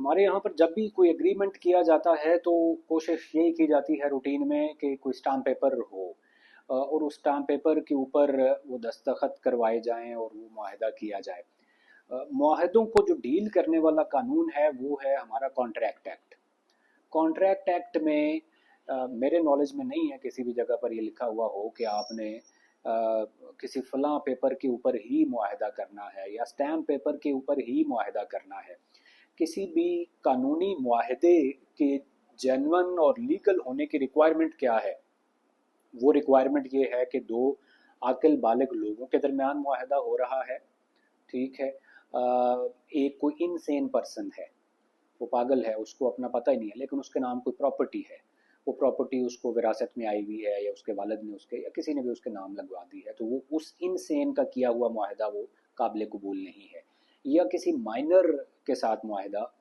हमारे यहाँ पर जब भी कोई एग्रीमेंट किया जाता है तो कोशिश यही की जाती है रूटीन में कि कोई स्टाम्प पेपर हो, और उस स्टाम्प पेपर के ऊपर वो दस्तखत करवाए जाएं और वो मुआहदा किया जाए। मुआहदों को जो डील करने वाला कानून है वो है हमारा कॉन्ट्रैक्ट एक्ट। कॉन्ट्रैक्ट एक्ट में मेरे नॉलेज में नहीं है किसी भी जगह पर ये लिखा हुआ हो कि आपने किसी फलां पेपर के ऊपर ही मुआहदा करना है या स्टैम्प पेपर के ऊपर ही मुआहदा करना है। किसी भी कानूनी मुआहदे के जेन्युइन और लीगल होने की रिक्वायरमेंट क्या है? वो रिक्वायरमेंट ये है कि दो आकिल बालिग लोगों के दरमियान मुआहदा हो रहा है, ठीक है। एक कोई इनसेन पर्सन है, वो पागल है, उसको अपना पता ही नहीं है, लेकिन उसके नाम कोई प्रॉपर्टी है, वो प्रॉपर्टी उसको विरासत में आई हुई है या उसके वालिद ने उसके या किसी ने भी उसके नाम लगवा दी है, तो वो उस इनसेन का किया हुआ मुआहदा वो काबिल कबूल नहीं है। या किसी माइनर के साथ मुआहदा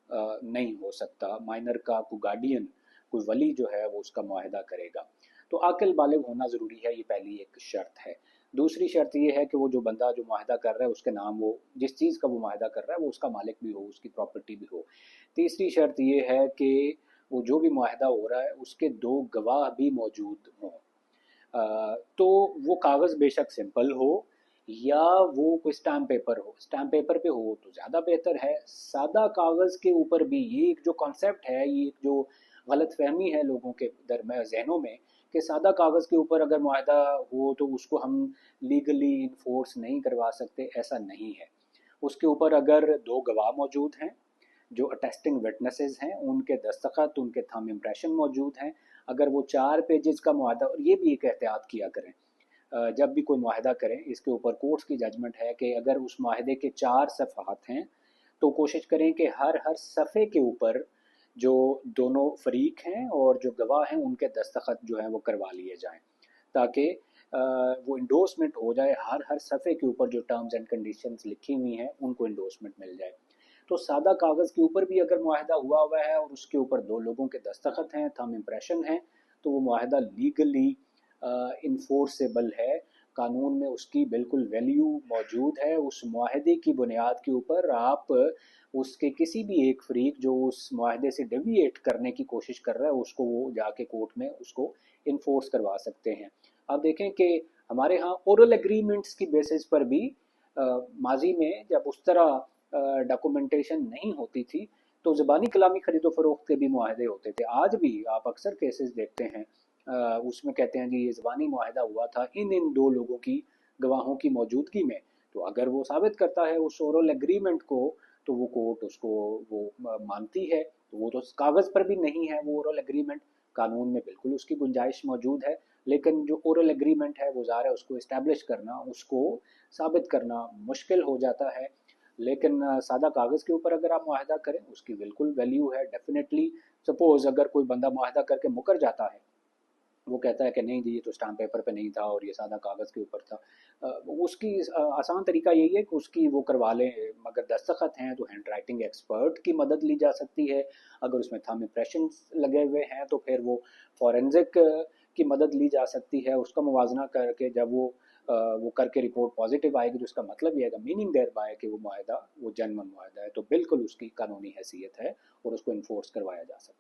नहीं हो सकता, माइनर का कोई गार्डियन, कोई वली जो है वो उसका मुआहदा करेगा। तो आकिल बालिग होना ज़रूरी है, ये पहली एक शर्त है। दूसरी शर्त ये है कि वो जो बंदा जो मुआहदा कर रहा है उसके नाम, वो जिस चीज़ का वो मुआहदा कर रहा है वो उसका मालिक भी हो, उसकी प्रॉपर्टी भी हो। तीसरी शर्त ये है कि वो जो भी मुआहदा हो रहा है उसके दो गवाह भी मौजूद हों। तो वो कागज़ बेशक सिंपल हो या वो कोई स्टैम्प पेपर हो, स्टैम्प पेपर पे हो तो ज़्यादा बेहतर है। सादा कागज़ के ऊपर भी ये एक जो कॉन्सेप्ट है, ये एक जो गलत फहमी है लोगों के दरमियान जहनों में कि सादा कागज़ के ऊपर अगर मुआहदा हो तो उसको हम लीगली इन्फोर्स नहीं करवा सकते, ऐसा नहीं है। उसके ऊपर अगर दो गवाह मौजूद हैं जो अटेस्टिंग विटनेसेस हैं, उनके दस्तखत, उनके थंब इम्प्रेशन मौजूद हैं, अगर वो 4 पेजेस का मुआहदा, और ये भी एक एहतियात किया करें जब भी कोई मुआहदा करें, इसके ऊपर कोर्ट्स की जजमेंट है कि अगर उस मुआहदे के 4 सफ़हात हैं तो कोशिश करें कि हर हर सफ़े के ऊपर जो दोनों फरीक हैं और जो गवाह हैं उनके दस्तखत जो हैं वो करवा लिए जाएं, ताकि वो इंडोर्समेंट हो जाए, हर हर सफ़े के ऊपर जो टर्म्स एंड कंडीशंस लिखी हुई हैं उनको इंडोर्समेंट मिल जाए। तो सादा कागज़ के ऊपर भी अगर मुआहदा हुआ है और उसके ऊपर दो लोगों के दस्तखत हैं, थंब इम्प्रेशन हैं, तो वो मुआहदा लीगली इन्फोर्सेबल है, कानून में उसकी बिल्कुल वैल्यू मौजूद है। उस मुआहदे की बुनियाद के ऊपर आप उसके किसी भी एक फरीक जो उस मुआहदे से डेविएट करने की कोशिश कर रहा है उसको वो जाके कोर्ट में उसको इन्फोर्स करवा सकते हैं। आप देखें कि हमारे यहाँ ओरल एग्रीमेंट्स की बेसिस पर भी माजी में जब उस तरह डॉक्यूमेंटेशन नहीं होती थी तो ज़बानी कलामी खरीदो फरोख्त के भी मुआहदे होते थे। आज भी आप अक्सर केसेस देखते हैं, उसमें कहते हैं जी ये ज़बानी मुआहदा हुआ था इन इन दो लोगों की गवाहों की मौजूदगी में। तो अगर वो साबित करता है उस ओरल एग्रीमेंट को तो वो कोर्ट उसको वो मानती है। तो वो तो कागज़ पर भी नहीं है वो ओरल एग्रीमेंट, कानून में बिल्कुल उसकी गुंजाइश मौजूद है, लेकिन जो ओरल एग्रीमेंट है वो ज़ाहिर है उसको इस्टेब्लिश करना, उसको साबित करना मुश्किल हो जाता है। लेकिन सादा कागज़ के ऊपर अगर आप मुआहदा करें उसकी बिल्कुल वैल्यू है डेफिनेटली। सपोज़ अगर कोई बंदा मुआहदा करके मुकर जाता है, वो कहता है कि नहीं जी ये तो स्टाम्प पेपर पे नहीं था और ये सादा कागज़ के ऊपर था, उसकी आसान तरीका यही है कि उसकी वो करवा लें। अगर दस्तखत हैं तो हैंड राइटिंग एक्सपर्ट की मदद ली जा सकती है, अगर उसमें थंब इम्प्रेशन लगे हुए हैं तो फिर वो फॉरेंसिक की मदद ली जा सकती है। उसका मुवाजना करके जब वो करके रिपोर्ट पॉजिटिव आएगी तो उसका मतलब ये है मीनिंग देयर बाय कि वो मुआहदा वो जेन्युइन मुआहदा है, तो बिल्कुल उसकी कानूनी हैसियत है और उसको इन्फोर्स करवाया जा सकता है।